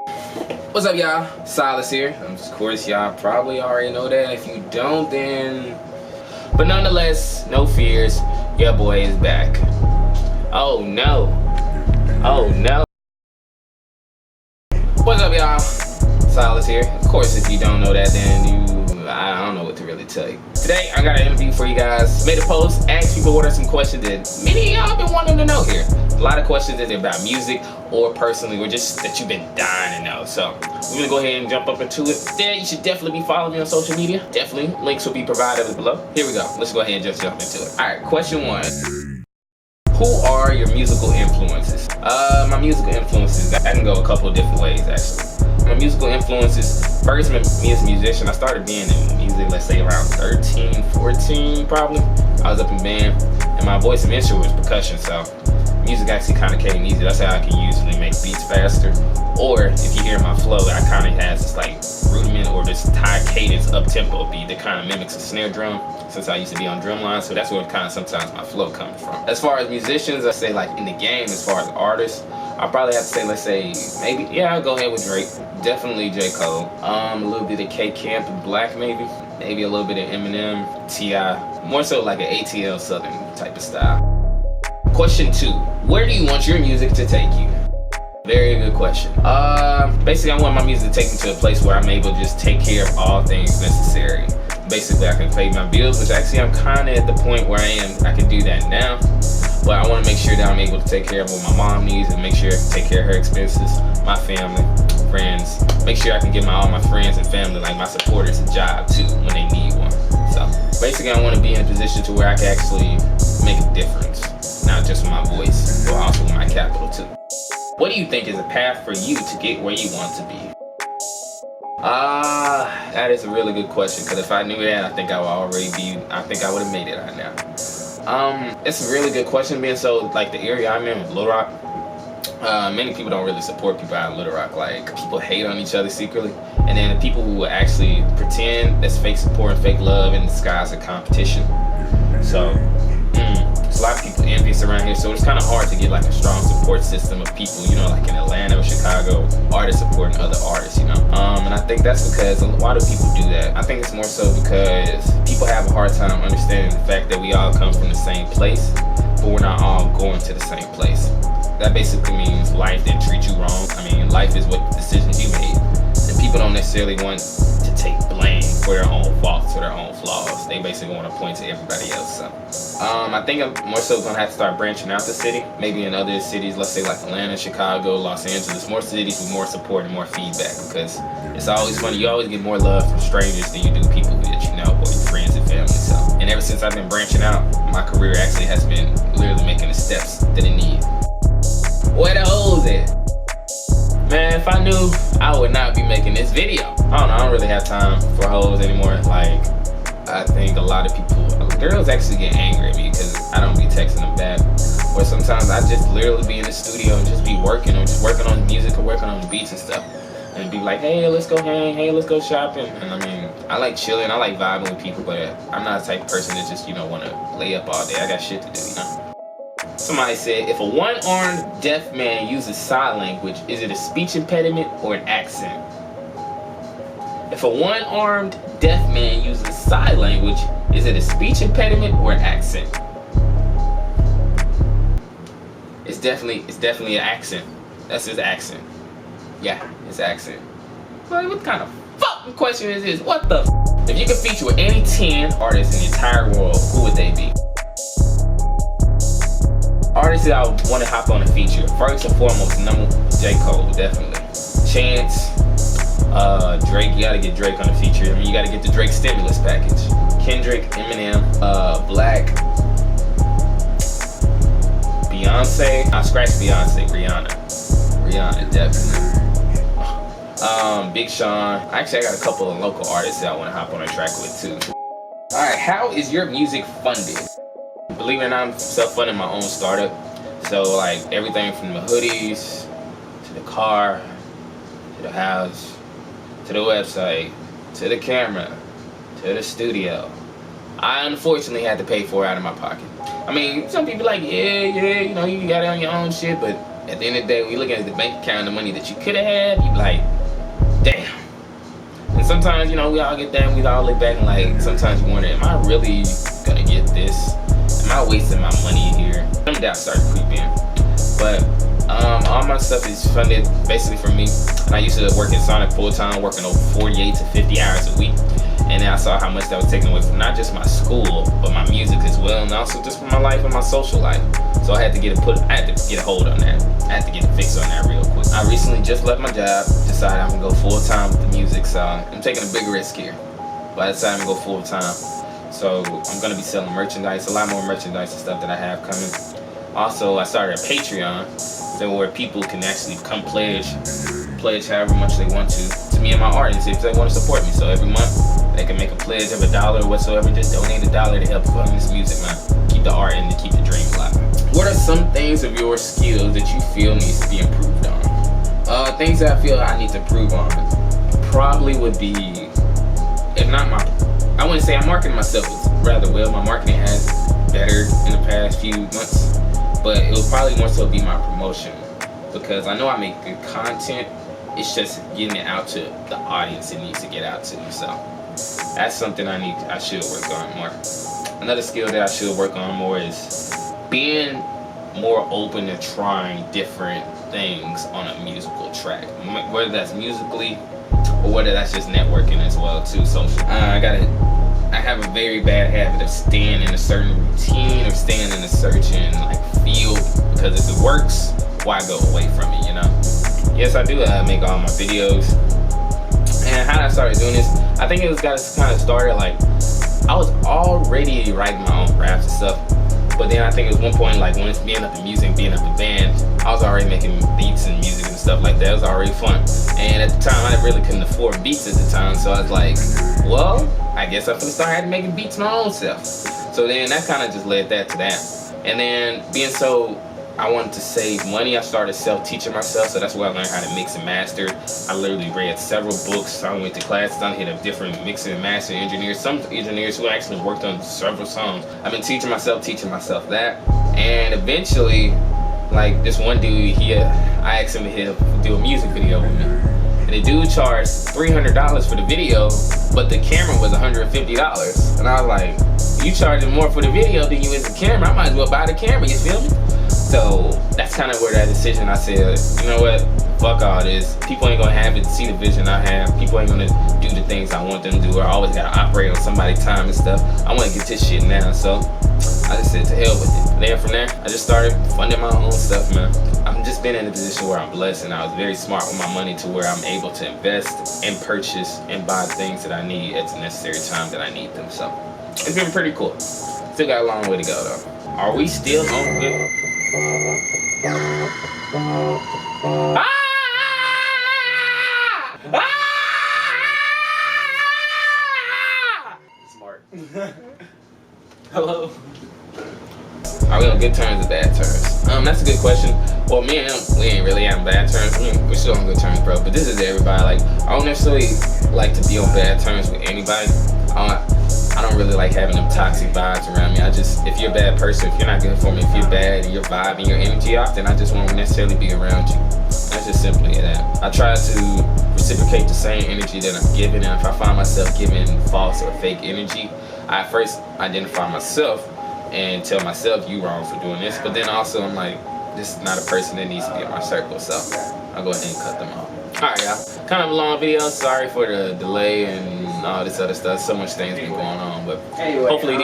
What's up, y'all? Silas here. Of course, y'all probably already know that. If you don't, then... But nonetheless, no fears. Your boy is back. Oh, no. Oh, no. What's up, y'all? Silas here. Of course, if you don't know that, then I don't know what to really tell you. Today, I got an interview for you guys. Made a post, asked people what are some questions that many of y'all been wanting to know here. A lot of questions that are about music or personally or just that you've been dying to know. So we're gonna go ahead and jump up into it. There, you should definitely be following me on social media. Definitely, links will be provided below. Here we go. Let's go ahead and just jump into it. All right, question one. Who are your musical influences? My musical influences, I can go a couple of different ways actually. My musical influences, first, me as a musician, I started being in music, let's say around 13, 14 probably. I was up in band, and my voice and instrument was percussion, so music actually kind of came easy. That's how I can usually make beats faster. Or if you hear my flow, I kind of has this like rudiment or this high cadence up-tempo beat that kind of mimics a snare drum, since I used to be on drumline, so that's where kind of sometimes my flow comes from. As far as musicians, I say like in the game, as far as artists, I'll probably have to say, let's say, maybe, yeah, I'll go ahead with Drake. Definitely J. Cole. A little bit of K-Camp and Black maybe. Maybe a little bit of Eminem, T.I. More so like an ATL Southern type of style. Question two, where do you want your music to take you? Very good question. Basically I want my music to take me to a place where I'm able to just take care of all things necessary. Basically I can pay my bills, which actually I'm kind of at the point where I can do that now. But I want to make sure that I'm able to take care of what my mom needs and make sure I can take care of her expenses, my family, friends. Make sure I can give all my friends and family, like my supporters, a job too when they need one. So basically I want to be in a position to where I can actually make a difference. Not just with my voice, but also with my capital too. What do you think is a path for you to get where you want to be? That is a really good question, because if I knew that, I think I would have made it right now. It's a really good question, being so like the area I'm in with Little Rock, many people don't really support people out of Little Rock. Like, people hate on each other secretly, and then the people who actually pretend that's fake support and fake love in disguise of competition. So there's a lot of people envious around here, so it's kind of hard to get like a strong support system of people, you know, like in Atlanta or Chicago, artists supporting other artists, you know. And I think that's because why do people do that? I think it's more so because people have a hard time understanding the fact that we all come from the same place, but we're not all going to the same place. That basically means life didn't treat you wrong. I mean, life is what decisions you made, and people don't necessarily want to take blame for their own faults or their own flaws. They basically want to point to everybody else. So I think I'm more so gonna have to start branching out the city, maybe in other cities, let's say like Atlanta, Chicago, Los Angeles, more cities with more support and more feedback, because it's always funny, you always get more love from strangers than you do people that you know or your friends and family. So, and ever since I've been branching out, my career actually has been literally making the steps that it needs. Where the hoes at? Man, if I knew, I would not be making this video. I don't know, I don't really have time for hoes anymore. Like, I think a lot of people, girls actually get angry at me because I don't be texting them back. Or sometimes I just literally be in the studio and just be working or just working on music or working on the beats and stuff. And be like, hey, let's go hang, hey, let's go shopping. And I mean, I like chilling, I like vibing with people, but I'm not the type of person that just, you know, want to lay up all day. I got shit to do, you know? Somebody said, if a one-armed deaf man uses sign language, is it a speech impediment or an accent? If a one-armed deaf man uses sign language, is it a speech impediment or an accent? It's definitely an accent. That's his accent. Yeah, it's accent. Like, what kind of fucking question is this? What the f? If you could feature with any 10 artists in the entire world, who would they be? Artists that I would want to hop on a feature. First and foremost, J. Cole, definitely. Chance, Drake, you gotta get Drake on the feature. I mean, you gotta get the Drake stimulus package. Kendrick, Eminem, Black, Beyonce. I'll scratch Beyonce, Rihanna, definitely. Big Sean. Actually, I got a couple of local artists that I want to hop on a track with too. Alright, how is your music funded? Believe it or not, I'm self-funding my own startup. So like everything from the hoodies, to the car, to the house, to the website, to the camera, to the studio. I unfortunately had to pay for it out of my pocket. I mean, some people like, yeah, you know, you got it on your own shit, but at the end of the day, when you look at the bank account and the money that you could have had, you be like, damn. And sometimes, you know, we all get that and we all look back and like, sometimes you wonder, am I really gonna get this? Am I wasting my money here? Some doubts start to creep in. But all my stuff is funded basically from me. And I used to work in Sonic full time, working over 48 to 50 hours a week. And then I saw how much that was taken away from not just my school, but my music as well, and also just from my life and my social life. So I had to get a hold on that. I had to get a fix on that real quick. I recently just left my job, decided I'm gonna go full time with the music, so I'm taking a big risk here. By the time I go full time, so I'm gonna be selling merchandise, a lot more merchandise and stuff that I have coming. Also, I started a Patreon, so where people can actually come pledge however much they want to me and my art, and see if they want to support me. So every month they can make a pledge of $1 or whatsoever. Just donate $1 to help fund this music, man. Keep the art and to keep the dream alive. What are some things of your skills that you feel needs to be improved on? Things that I feel I need to improve on probably would be, if not I wouldn't say I'm marketing myself rather well. My marketing has better in the past few months, but it would probably more so be my promotion, because I know I make good content. It's just getting it out to the audience it needs to get out to. So that's something I should work on more. Another skill that I should work on more is being more open to trying different things on a musical track, whether that's musically or whether that's just networking as well too, social. I have a very bad habit of staying in a certain routine or staying in a certain like field, because if it works, why go away from it, you know? Yes, I do make all my videos. And how I started doing this, I think it got kind of started like, I was already writing my own raps and stuff, but then I think it was one point, like when it's being up in music, being up in band, I was already making beats and music and stuff like that. It was already fun. And at the time, I really couldn't afford beats at the time, so I was like, well, I guess I'm gonna start making beats my own self. So then that kind of just led that to that. And then being so I wanted to save money, I started self-teaching myself, so that's where I learned how to mix and master. I literally read several books. I went to classes. I hit up different mixing and mastering engineers, some engineers who actually worked on several songs. I've been teaching myself that. And eventually, like this one dude, I asked him to do a music video with me. And the dude charged $300 for the video, but the camera was $150. And I was like, you charging more for the video than you is the camera, I might as well buy the camera, you feel me? So that's kind of where that decision, I said, you know what, fuck all this. People ain't gonna see the vision I have. People ain't gonna do the things I want them to do, or I always gotta operate on somebody's time and stuff. I wanna get this shit now, so I just said to hell with it. Then from there, I just started funding my own stuff, man. I've just been in a position where I'm blessed, and I was very smart with my money to where I'm able to invest and purchase and buy things that I need at the necessary time that I need them. So it's been pretty cool. Still got a long way to go though. Are we still on good? Smart. Hello. Are we on good terms or bad terms? That's a good question. Well, me and him, we ain't really on bad terms. We're still on good terms, bro. But this is everybody. Like, I don't necessarily like to be on bad terms with anybody. I don't really like having them toxic vibes around me. If you're a bad person, if you're not good for me, if you're bad and your vibe and your energy off, then I just won't necessarily be around you. That's just simply that. I try to reciprocate the same energy that I'm giving, and if I find myself giving false or fake energy, I first identify myself and tell myself, you wrong for doing this. But then also I'm like, this is not a person that needs to be in my circle, so I'll go ahead and cut them off. Alright, y'all. Kind of a long video. Sorry for the delay and all this other stuff. So much things been going on, but hopefully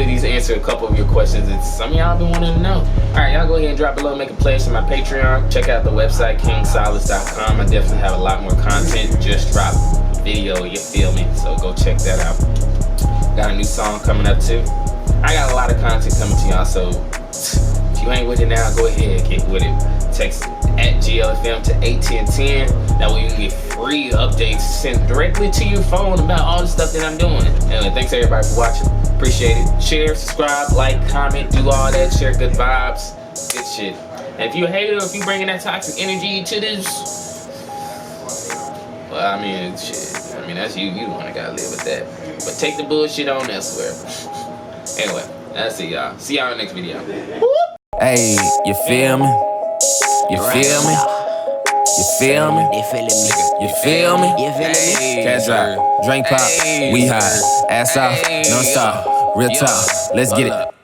these answer a couple of your questions that some of y'all been wanting to know. Alright, y'all go ahead and drop below, make a pledge to my Patreon. Check out the website, kingsilas.com. I definitely have a lot more content. Just dropped a video, you feel me? So go check that out. Got a new song coming up too. I got a lot of content coming to y'all, so if you ain't with it now, go ahead, get with it. Text at GLFM to 81010. That way you can get free updates sent directly to your phone about all the stuff that I'm doing. Anyway, thanks everybody for watching. Appreciate it. Share, subscribe, like, comment, do all that. Share good vibes, good shit. And if you a hater, if you bringing that toxic energy to this, well, I mean, shit. I mean, that's you. You the one that gotta live with that. But take the bullshit on elsewhere. Anyway, that's it, y'all. See y'all in the next video. Whoop! Hey, you feel me? You feel me? You feel me? You feel me? Cash drop, drink pop, we high, ass off, non-stop, real talk, let's get it.